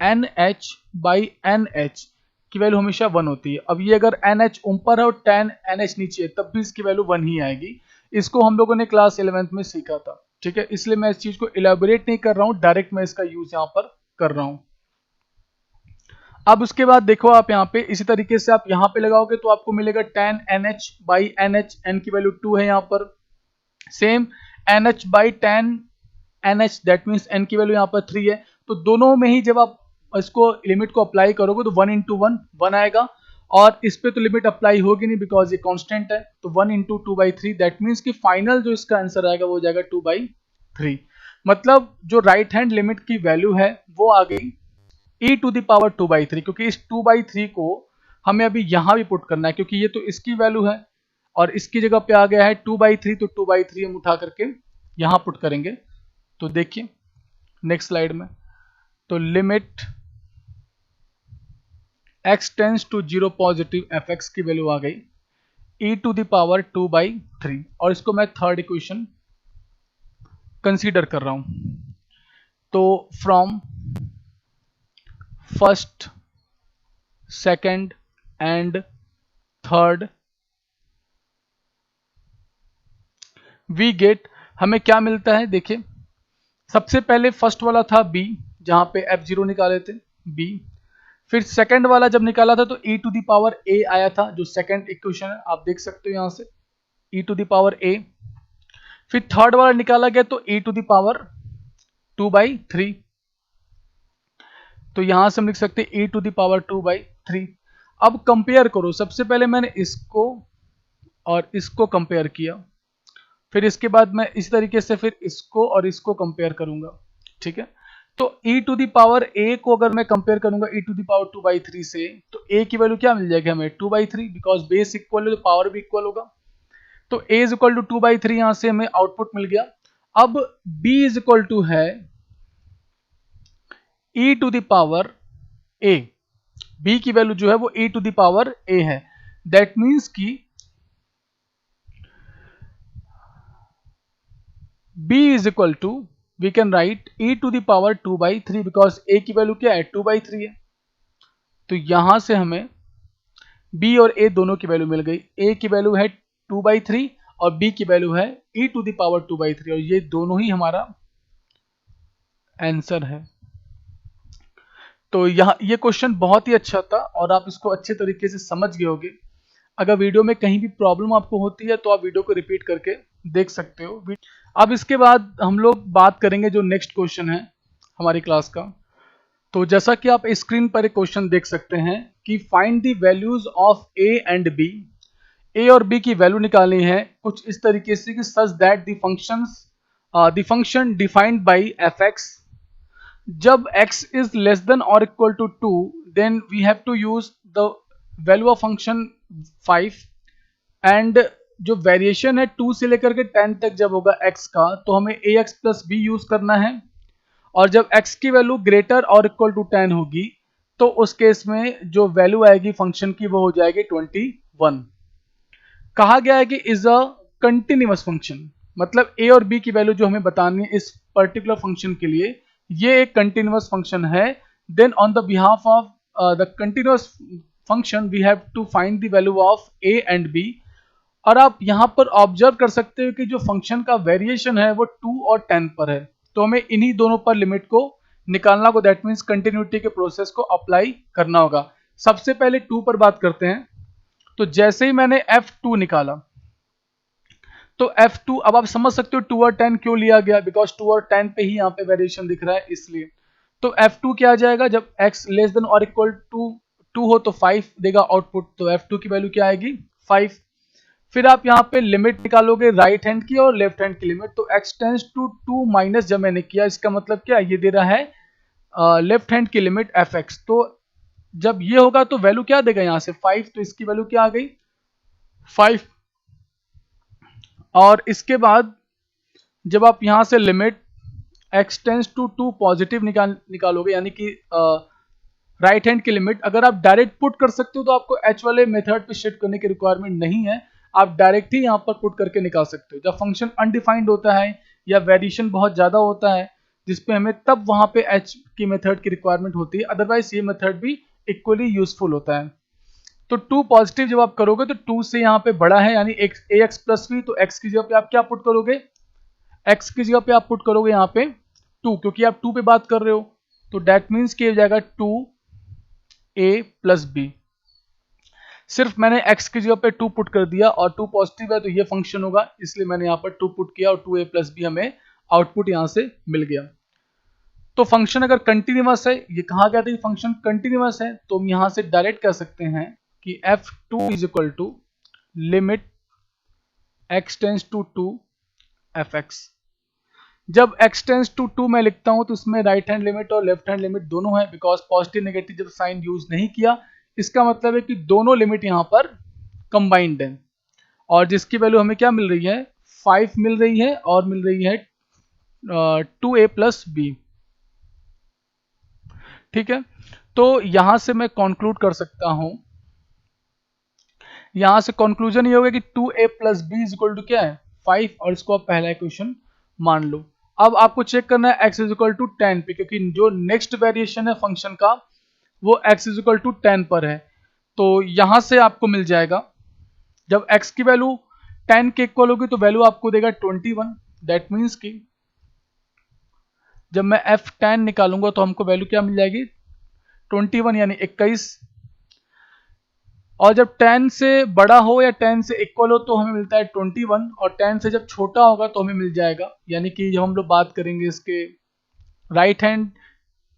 nh by nh की वैल्यू हमेशा 1 होती है। अब ये अगर nh ऊपर है और tan nh नीचे है तब भी इसकी वैल्यू 1 ही आएगी। इसको हम लोगों ने क्लास 11th में सीखा था, ठीक है। इसलिए मैं इस चीज को इलेबोरेट नहीं कर रहा हूं, डायरेक्ट मैं इसका यूज यहां पर कर रहा हूं। अब उसके बाद देखो आप यहाँ पे इसी तरीके से आप यहाँ पे लगाओगे तो आपको मिलेगा tan nh by nh, n की वैल्यू 2 है यहाँ पर। Same nh by tan nh, that means n की वैल्यू यहाँ पर 3 है। तो दोनों में ही जब आप इसको लिमिट को अप्लाई करोगे तो 1 इंटू 1 आएगा, और इस पे तो लिमिट अप्लाई होगी नहीं बिकॉज ये कांस्टेंट है। तो 1 इंटू 2/3, दैट मीन्स कि फाइनल जो इसका आंसर आएगा वो हो जाएगा 2/3। मतलब जो राइट हैंड लिमिट की वैल्यू है वो आ गई e टू द पावर 2/3, क्योंकि इस 2/3 को हमें अभी यहां भी पुट करना है, क्योंकि ये तो इसकी वैल्यू है और इसकी जगह पे आ गया है 2/3, तो 2/3 हम उठा करके यहां पुट करेंगे। तो देखिए नेक्स्ट स्लाइड में, तो limit x tends to 0 positive fx की वैल्यू आ गई e टू द पावर 2/3, और इसको मैं थर्ड इक्वेशन कंसीडर कर रहा हूं। तो from first, second and third we get, हमें क्या मिलता है देखिए। सबसे पहले फर्स्ट वाला था b, जहां पे f0 निकाले थे b। फिर सेकंड वाला जब निकाला था तो e to the power a आया था, जो सेकंड इक्वेशन है आप देख सकते हो यहां से, e to the power a। फिर थर्ड वाला निकाला गया तो e टू द पावर 2/3, तो यहां से हम लिख सकते हैं e टू द पावर 2/3। अब कंपेयर करो, सबसे पहले मैंने इसको और इसको कंपेयर किया, फिर इसके बाद मैं इस तरीके से फिर इसको और इसको कंपेयर करूंगा, ठीक है। तो e to the power a को अगर मैं कंपेयर करूंगा e टू द पावर 2/3 से, तो a की वैल्यू क्या मिल जाएगी हमें 2/3, बिकॉज बेस इक्वल है तो पावर भी इक्वल होगा। तो a इज इक्वल टू 2/3, यहां से हमें आउटपुट मिल गया। अब b इज इक्वल टू है e to the power a, b की वैल्यू जो है वो e to the power a है। दैट मीन्स कि b is equal to, we can write e to the power 2/3, because a की वैल्यू क्या है 2/3 है। तो यहां से हमें b और a दोनों की वैल्यू मिल गई। a की वैल्यू है 2/3 और b की वैल्यू है e टू द पावर 2/3, और ये दोनों ही हमारा आंसर है। तो यहाँ ये क्वेश्चन बहुत ही अच्छा था और आप इसको अच्छे तरीके से समझ गए होंगे। अगर वीडियो में कहीं भी प्रॉब्लम आपको होती है तो आप वीडियो को रिपीट करके देख सकते हो। अब इसके बाद हम लोग बात करेंगे जो नेक्स्ट क्वेश्चन है हमारी क्लास का। तो जैसा कि आप स्क्रीन पर एक क्वेश्चन देख सकते हैं कि find the values of a and b. A और बी की वैल्यू निकालनी है कुछ इस तरीके से कि such that the function defined by f x, जब x इज लेस देन और equal to 2 then we have to use the value of function 5 and जो वेरिएशन है 2 से लेकर के 10 तक जब होगा x का, तो हमें ax प्लस b यूज करना है। और जब x की वैल्यू ग्रेटर और इक्वल टू 10 होगी तो उस केस में जो वैल्यू आएगी फंक्शन की वो हो जाएगी 21। कहा गया है कि इज अ कंटिन्यूअस फंक्शन, मतलब a और b की वैल्यू जो हमें बतानी है इस पर्टिकुलर फंक्शन के लिए, ये एक कंटिन्यूअस फंक्शन है। Then on the behalf of the continuous function we have to find the value of a and b। और आप यहाँ पर ऑब्जर्व कर सकते हो कि जो फंक्शन का वेरिएशन है वो 2 और 10 पर है, तो हमें इन्हीं दोनों पर लिमिट को निकालना होगा। दैट मीन्स कंटिन्यूटी के प्रोसेस को अप्लाई करना होगा। सबसे पहले 2 पर बात करते हैं। तो जैसे ही मैंने f2 निकाला तो f2, अब आप समझ सकते हो 2 और 10 क्यों लिया गया, बिकॉज 2 और 10 पे ही यहाँ पे वेरिएशन दिख रहा है इसलिए। तो f2 क्या आ जाएगा, जब x लेस देन और इक्वल टू 2 हो तो 5 देगा आउटपुट, तो f2 की वैल्यू क्या आएगी 5। फिर आप यहाँ पे लिमिट निकालोगे राइट हैंड की और लेफ्ट हैंड की लिमिट, तो x टेंस टू 2 माइनस जब मैंने किया इसका मतलब क्या, ये दे रहा है लेफ्ट हैंड की लिमिट fx। तो जब ये होगा तो वैल्यू क्या देगा यहाँ से 5, तो इसकी वैल्यू क्या आ गई 5। और इसके बाद जब आप यहाँ से limit x tends to 2 positive निकालोगे, यानी कि राइट हैंड की लिमिट अगर आप डायरेक्ट पुट कर सकते हो तो आपको h वाले मेथड पे शिफ्ट करने की रिक्वायरमेंट नहीं है, आप डायरेक्ट ही यहाँ पर पुट करके निकाल सकते हो। जब फंक्शन अनडिफाइंड होता है या वेरिएशन बहुत ज़्यादा होता है जिसपे हमें तब वहाँ पे h की मेथड की रिक्वायरमेंट होती है, अदरवाइज ये मेथड भी इक्वली यूजफुल होता है। तो 2 पॉजिटिव जब आप करोगे तो 2 से यहाँ पे बड़ा है यानी ax प्लस v, तो x की जगह पे आप क्या पुट करोगे, x की जगह पे आप पुट करोगे यहाँ पे 2, क्योंकि आप 2 पे बात कर रहे हो, तो डेट मीन्स कि हो जाएगा 2a प्लस b। सिर्फ मैंने x की जगह पे 2 पुट कर दिया और 2 पॉजिटिव है तो ये फंक्शन होगा, इसलिए मैंने यहाँ पर 2 पुट किया और 2a प्लस b हमें आउटपुट यहाँ से मिल गया। तो फंक्शन अगर कंटिन्यूअस है, ये कहा गया था कि फंक्शन कंटिन्यूअस है, तो हम यहाँ से डायरेक्ट कह सकते हैं कि f2 is equal to limit x tends to 2 fx। जब x टेंस टू 2 मैं लिखता हूं तो उसमें राइट हैंड लिमिट और लेफ्ट हैंड लिमिट दोनों है, बिकॉज पॉजिटिव नेगेटिव जब साइन यूज नहीं किया, इसका मतलब है कि दोनों लिमिट यहां पर कंबाइंड है। और जिसकी वैल्यू हमें क्या मिल रही है 5 मिल रही है और मिल रही है 2a प्लस b। ठीक है, तो यहां से मैं कंक्लूड कर सकता हूं, यहां से कंक्लूजन ये होगा कि 2a plus b is equal to क्या है 5, और इसको आप पहला इक्वेशन मान लो। अब आपको चेक करना है x इज इक्वल टू 10 पे, क्योंकि जो नेक्स्ट वेरिएशन है फंक्शन का वो x इज इक्वल टू 10 पर है। तो यहां से आपको मिल जाएगा जब x की वैल्यू 10 के इक्वल होगी तो वैल्यू आपको देगा 21। दैट मीन्स कि जब मैं f10 निकालूंगा तो हमको वैल्यू क्या मिल जाएगी 21 यानी 21। और जब 10 से बड़ा हो या 10 से इक्वल हो तो हमें मिलता है 21, और 10 से जब छोटा होगा तो हमें मिल जाएगा, यानी कि जब हम लोग बात करेंगे इसके राइट हैंड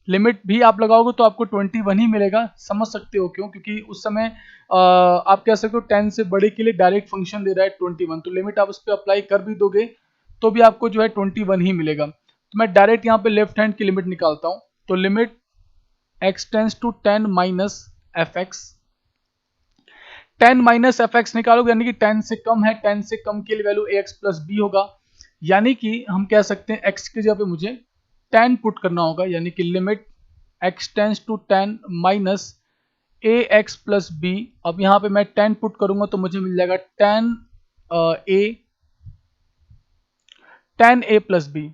लिमिट भी आप लगाओगे तो आपको 21 ही मिलेगा। समझ सकते हो क्यों, क्योंकि उस समय आप कह सकते हो 10 से बड़े के लिए डायरेक्ट फंक्शन दे रहा है 21, तो लिमिट आप उस पर अप्लाई कर भी दोगे तो भी आपको जो है 21 ही मिलेगा। तो मैं डायरेक्ट यहाँ पे लेफ्ट हैंड की लिमिट निकालता हूँ, तो limit x tends to 10 minus fx, 10 minus fx निकालोगे यानी कि 10 से कम है, 10 से कम के लिए वैल्यू ax प्लस b होगा, यानी कि हम कह सकते हैं x की जगह पे मुझे 10 पुट करना होगा, यानी कि limit x tends to 10 minus ax plus b। अब यहाँ पे मैं 10 पुट करूंगा तो मुझे मिल जाएगा 10a plus b,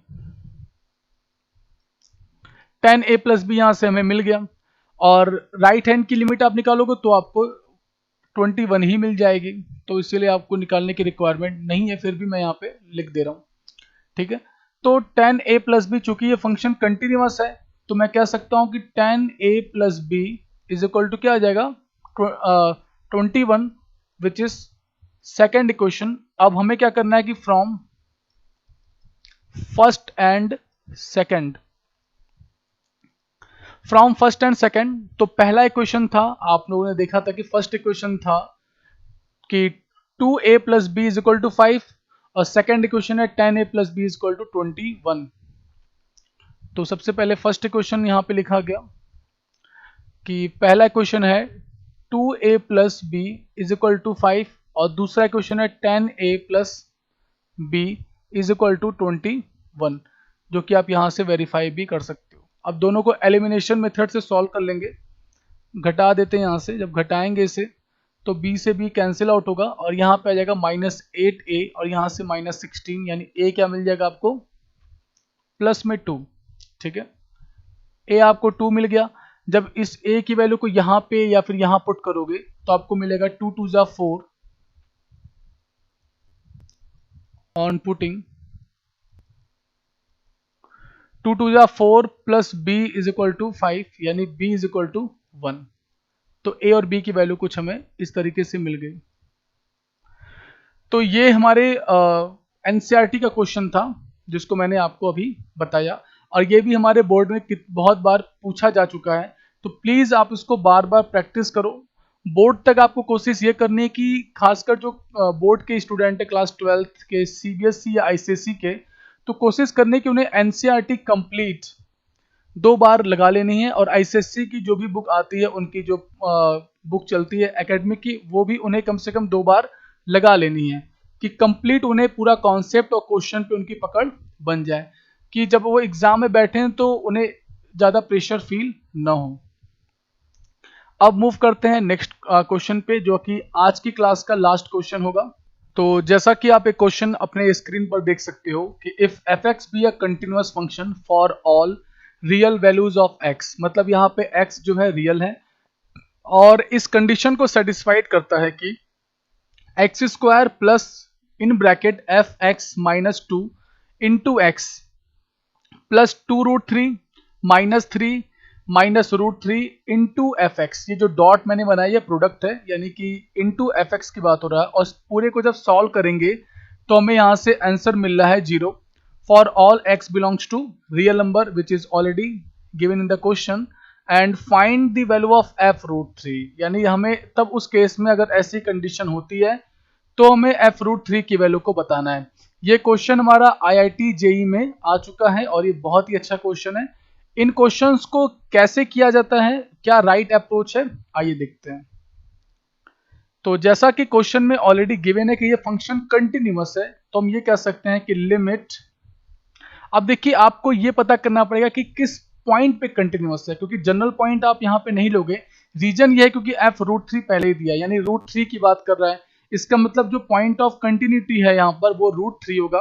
10a plus b यहाँ से हमें मिल गया। और राइट हैंड की लिमिट आप निकालोगे तो आपको 21 ही मिल जाएगी, तो इसीलिए आपको निकालने की रिक्वायरमेंट नहीं है, फिर भी मैं यहाँ पे लिख दे रहा हूँ। ठीक है, तो 10a प्लस बी, चूंकि ये फंक्शन कंटिन्यूअस है तो मैं कह सकता हूँ कि 10a plus b is equal to क्या आ जाएगा 21, विच इज सेकेंड इक्वेशन। अब हमें क्या करना है कि from first and second, from first and second, तो पहला इक्वेशन था आप लोगों ने देखा था कि फर्स्ट इक्वेशन था कि 2a plus b is equal to 5, और सेकेंड इक्वेशन है 10a plus b is equal to 21। तो सबसे पहले फर्स्ट इक्वेशन यहां पे लिखा गया कि पहला इक्वेशन है 2a plus b is equal to 5 और दूसरा क्वेश्चन है 10a plus b is equal to 21, जो कि आप यहाँ से वेरीफाई भी कर सकते हो। अब दोनों को एलिमिनेशन मेथड से सॉल्व कर लेंगे, घटा देते हैं यहाँ से। जब घटाएंगे इसे तो b से b कैंसिल आउट होगा और यहाँ पे आ जाएगा -8a और यहाँ से -16, यानी a क्या मिल जाएगा आपको प्लस में 2। ठीक है, a आपको 2 मिल गया। जब इस a की वैल्यू को यहाँ पे या फिर यहाँ पुट करोगे तो आपको मिलेगा 2 2 जा 4 ऑन पुटिंग 2 2 जा 4 plus b is equal to 5, यानी b इज इक्वल टू 1। तो a और b की वैल्यू कुछ हमें इस तरीके से मिल गई। तो ये हमारे एनसीईआरटी का क्वेश्चन था जिसको मैंने आपको अभी बताया, और ये भी हमारे बोर्ड में बहुत बार पूछा जा चुका है। तो प्लीज़ आप इसको बार बार प्रैक्टिस करो। बोर्ड तक आपको कोशिश ये करनी है कि खासकर जो बोर्ड के स्टूडेंट है क्लास 12th के, सीबीएसई या आईसीएसई के, तो कोशिश करने की उन्हें एनसीईआरटी कंप्लीट 2 बार लगा लेनी है, और आईसीएसई की जो भी बुक आती है, उनकी जो बुक चलती है एकेडमिक की, वो भी उन्हें कम से कम 2 बार लगा लेनी है कि कंप्लीट उन्हें पूरा कॉन्सेप्ट और क्वेश्चन पे उनकी पकड़ बन जाए, कि जब वो एग्जाम में बैठे हैं तो उन्हें ज़्यादा प्रेशर फील ना हो। अब मूव करते हैं नेक्स्ट क्वेश्चन पे, जो कि आज की क्लास का लास्ट क्वेश्चन होगा। तो जैसा कि आप एक क्वेश्चन अपने स्क्रीन पर देख सकते हो कि if F x be a continuous function for all real values of x, मतलब यहाँ पे एक्स जो है रियल है और इस कंडीशन को सेटिस्फाइड करता है कि x square plus in bracket F x minus 2 into x plus 2√3 -3 -√3 into F x. ये जो डॉट मैंने बनाया ये प्रोडक्ट है, यानी कि इंटू एफ एक्स की बात हो रहा है, और पूरे को जब सॉल्व करेंगे तो हमें यहाँ से आंसर मिल रहा है 0 for all x belongs to real number which is already given in the question, and find the value of f√3। यानी हमें तब उस केस में अगर ऐसी कंडीशन होती है तो हमें f√3 की वैल्यू को बताना है। ये क्वेश्चन हमारा IIT JEE में आ चुका है और ये बहुत ही अच्छा क्वेश्चन है। इन क्वेश्चंस को कैसे किया जाता है, क्या राइट अप्रोच है, आइए देखते हैं। तो जैसा कि क्वेश्चन में ऑलरेडी गिवन है कि ये फंक्शन कंटिन्यूअस है, तो हम ये कह सकते हैं कि लिमिट, अब देखिए आपको ये पता करना पड़ेगा कि किस पॉइंट पे कंटिन्यूअस है, क्योंकि जनरल पॉइंट आप यहाँ पे नहीं लोगे। रीजन ये है क्योंकि f√3 पहले ही दिया है, यानी √3 की बात कर रहा है, इसका मतलब जो पॉइंट ऑफ कंटिन्यूटी है यहाँ पर वो √3 होगा।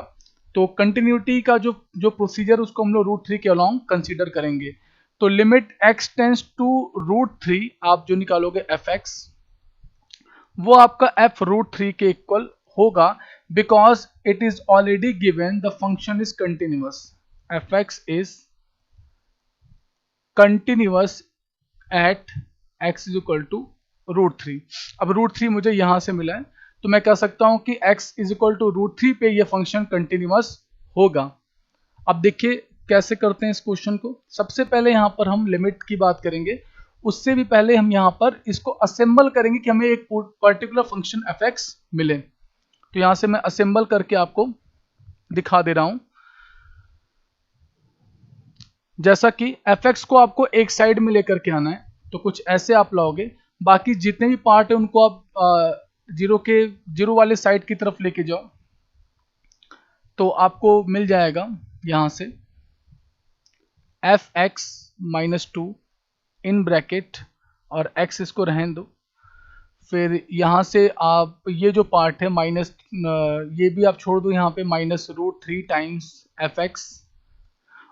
तो कंटिन्यूटी का जो प्रोसीजर उसको हम लोग √3 के अलॉन्ग कंसीडर करेंगे। तो लिमिट x टेंस टू √3 आप जो निकालोगे f(x), वो आपका f√3 के इक्वल होगा, because it is already given the function is continuous, f(x) is continuous at x is equal to √3। अब √3 मुझे यहां से मिला है, तो मैं कह सकता हूं कि x इज इक्वल टू √3 पे ये फंक्शन कंटिन्यूअस होगा। अब देखिए कैसे करते हैं इस क्वेश्चन को। सबसे पहले यहां पर हम लिमिट की बात करेंगे, उससे भी पहले हम यहां पर इसको असेंबल करेंगे कि हमें एक पर्टिकुलर फंक्शन f(x) मिले। तो यहां से मैं असेंबल करके आपको दिखा दे रहा हूं। जैसा कि f(x) को आपको एक साइड में लेकर के आना है, तो कुछ ऐसे आप लाओगे, बाकी जितने भी पार्ट है उनको आप जीरो वाले साइड की तरफ लेके जाओ, तो आपको मिल जाएगा यहां से f(x) -2 इन ब्रैकेट और x इसको रहने दो। फिर यहाँ से आप ये जो पार्ट है माइनस, ये भी आप छोड़ दो यहाँ पे, -√3 टाइम्स f(x),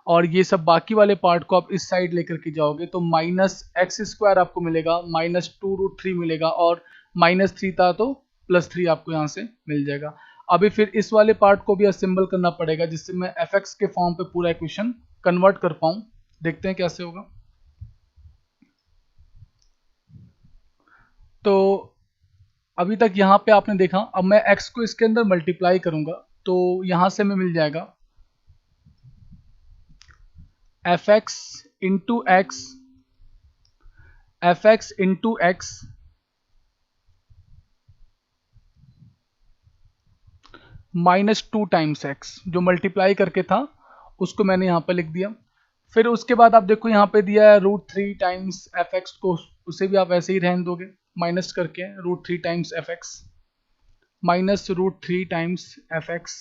और ये सब बाकी वाले पार्ट को आप इस साइड लेकर के जाओगे तो -x² आपको मिलेगा, -2√3 मिलेगा, और -3 था तो +3 आपको यहाँ से मिल जाएगा। अभी फिर इस वाले पार्ट को भी असेंबल करना पड़ेगा जिससे मैं f(x) के फॉर्म पे पूरा इक्वेशन कन्वर्ट कर पाऊँ। देखते हैं कैसे होगा। तो अभी तक यहाँ पे आपने देखा, अब मैं x को इसके अंदर मल्टीप्लाई करूंगा तो यहाँ से हमें मिल जाएगा f(x) into x, f(x) into x -2 times x, जो मल्टीप्लाई करके था उसको मैंने यहाँ पे लिख दिया। फिर उसके बाद आप देखो यहाँ पे दिया है √3 टाइम्स f(x) को, उसे भी आप ऐसे ही रहने दोगे। माइनस करके √3 times F x minus √3 times F x.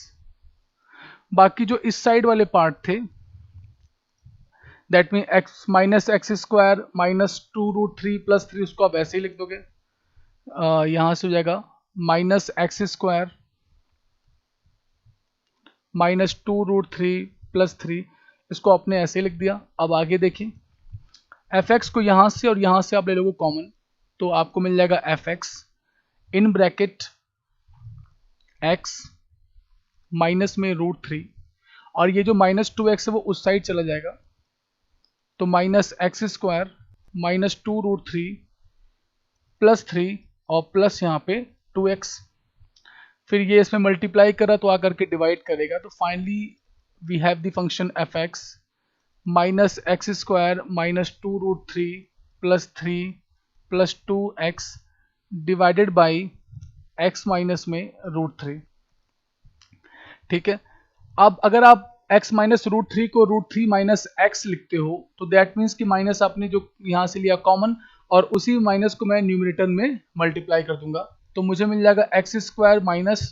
बाकी जो इस साइड वाले पार्ट थे that mean x minus x square minus 2√3 plus 3, उसको आप ऐसे ही लिख दोगे। यहां से हो जाएगा minus x square minus 2√3 plus 3, इसको आपने ऐसे लिख दिया। अब आगे देखिए, एफ एक्स को यहां से और यहां से आप ले लोगे कॉमन, तो आपको मिल जाएगा F x in bracket x minus में √3, और ये जो माइनस 2x है वो उस साइड चला जाएगा, तो minus x square minus 2√3 plus 3 और प्लस यहाँ पे 2x। फिर ये इसमें मल्टीप्लाई करा तो आकर के डिवाइड करेगा, तो finally we have the function f x minus x square minus 2√3 plus 3 plus 2x divided by x minus में √3। ठीक है, अब अगर आप x माइनस √3 को √3 माइनस एक्स लिखते हो तो दैट मीन्स कि माइनस आपने जो यहाँ से लिया कॉमन, और उसी माइनस को मैं न्यूमरेटर में मल्टीप्लाई कर दूंगा, तो मुझे मिल जाएगा x square minus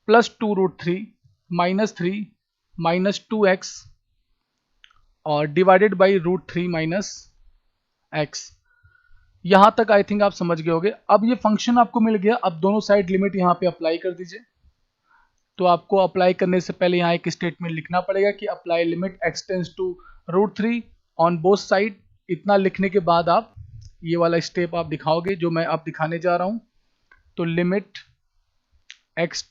plus 2√3 minus 3 minus 2x और डिवाइडेड बाई √3 माइनस एक्स। यहां तक आई थिंक आप समझ गए होंगे। अब ये फंक्शन आपको मिल गया, अब दोनों साइड लिमिट यहाँ पे अप्लाई कर दीजिए। तो आपको अप्लाई करने से पहले यहाँ एक स्टेटमेंट लिखना पड़ेगा कि apply limit x tends to √3 on both side. इतना लिखने के बाद आप ये वाला स्टेप आप दिखाओगे जो मैं आप दिखाने जा रहा हूं। तो limit x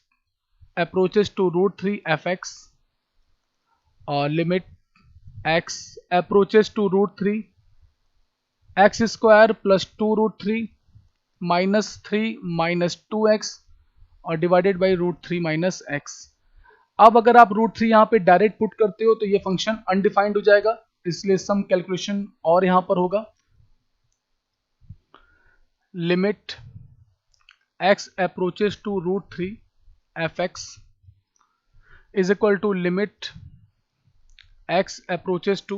approaches to √3 f x और limit x approaches to √3 x square plus 2√3 minus 3 minus 2x और डिवाइडेड बाई √3 माइनस एक्स। अब अगर आप √3 यहाँ पे डायरेक्ट पुट करते हो तो ये फंक्शन अनडिफाइंड हो जाएगा, इसलिए सम कैलकुलेशन और यहां पर होगा। Limit x approaches to √3 f x is equal to limit x approaches to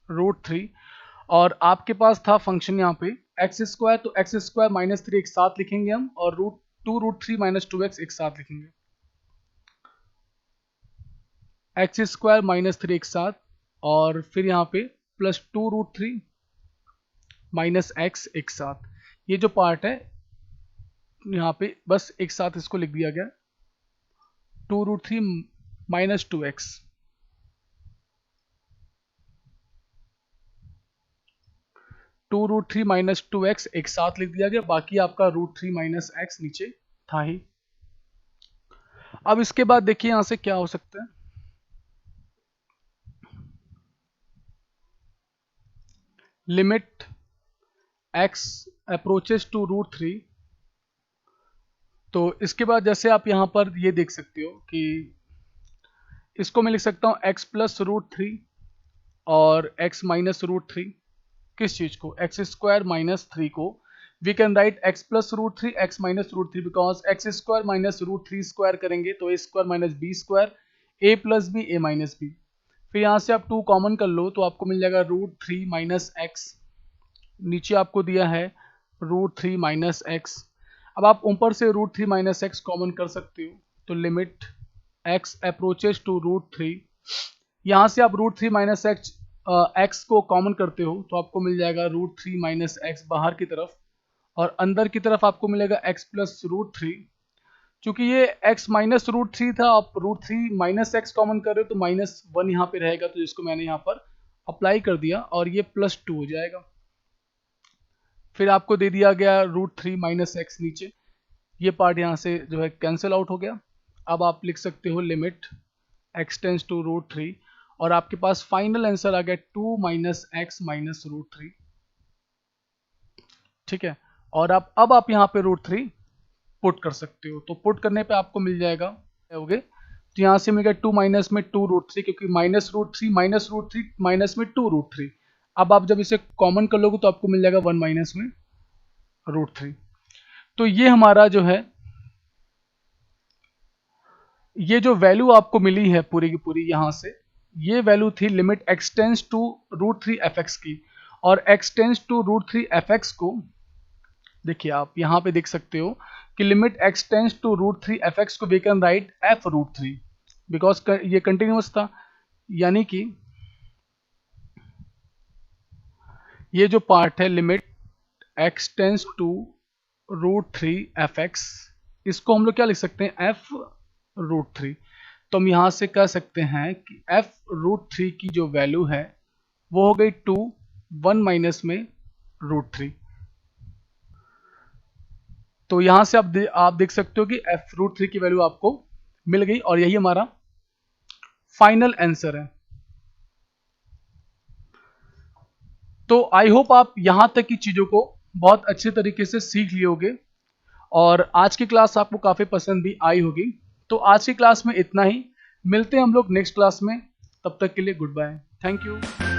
√3, और आपके पास था फंक्शन यहाँ पे एक्स स्क्वायर, तो एक्स स्क्वायर माइनस 3 एक साथ लिखेंगे हम, और √2 माइनस 2x एक साथ लिखेंगे। एक्स स्क्वायर माइनस 3 एक साथ, और फिर यहाँ पे प्लस 2√3 माइनस एक्स एक साथ। ये जो पार्ट है यहाँ पे बस एक साथ इसको लिख दिया गया, 2√3 माइनस 2x, √3 माइनस 2x एक साथ लिख दिया गया, बाकी आपका √3 माइनस एक्स नीचे था ही। अब इसके बाद देखिए यहां से क्या हो सकता है। लिमिट x अप्रोचेस टू √3, तो इसके बाद जैसे आप यहां पर ये देख सकते हो कि इसको मैं लिख सकता हूं x प्लस √3 और x माइनस √3। किस चीज को? एक्स स्क्वायर माइनस 3 को we can write x plus √3 x minus √3, because x square minus √3 square करेंगे तो a square minus b square, a plus b a minus b. फिर यहाँ से आप 2 कॉमन कर लो तो आपको मिल जाएगा √3 माइनस एक्स, नीचे आपको दिया है √3 माइनस एक्स। अब आप ऊपर से √3 माइनस एक्स कॉमन कर सकते हो, तो लिमिट x अप्रोचेस टू √3, यहाँ से आप √3 माइनस एक्स को कॉमन करते हो तो आपको मिल जाएगा √3 माइनस एक्स बाहर की तरफ, और अंदर की तरफ आपको मिलेगा x प्लस √3। चूंकि ये x माइनस √3 था, आप √3 माइनस एक्स कॉमन कर रहे हो तो -1 यहाँ पे रहेगा, तो इसको मैंने यहाँ पर अप्लाई कर दिया और ये +2 हो जाएगा। फिर आपको दे दिया गया √3 माइनस एक्स नीचे, ये पार्ट यहाँ से जो है कैंसिल आउट हो गया। अब आप लिख सकते हो लिमिट x टेंड्स टू √3, और आपके पास फाइनल आंसर आ गया 2 माइनस एक्स माइनस √3। ठीक है, और अब आप यहाँ पे √3 पुट कर सकते हो, तो पुट करने पे आपको मिल जाएगा होगे, तो यहाँ से मिल गया 2 माइनस में 2√3, क्योंकि माइनस √3 माइनस में 2√3। अब आप जब इसे कॉमन कर लोगे तो आपको मिल जाएगा 1 माइनस में √3। तो ये हमारा जो है, ये जो वैल्यू आपको मिली है पूरी की पूरी यहां से, ये वैल्यू थी limit x tends to √3 f x की, और x tends to √3 f x को देखिए आप यहाँ पे देख सकते हो कि limit x tends to √3 fx को we can write f√3 because ये कंटिन्यूअस था, यानी कि ये जो पार्ट है limit x tends to √3 fx, इसको हम लोग क्या लिख सकते हैं f√3। तो हम यहाँ से कह सकते हैं कि f√3 की जो वैल्यू है वो हो गई 2, 1 माइनस में √3। तो यहाँ से आप देख सकते हो कि f√3 की वैल्यू आपको मिल गई और यही हमारा फाइनल आंसर है। तो आई होप आप यहाँ तक की चीज़ों को बहुत अच्छे तरीके से सीख लिए होगे और आज की क्लास आपको काफ़ी पसंद भी आई होगी। तो आज की क्लास में इतना ही, मिलते हैं हम लोग नेक्स्ट क्लास में, तब तक के लिए गुड बाय, थैंक यू।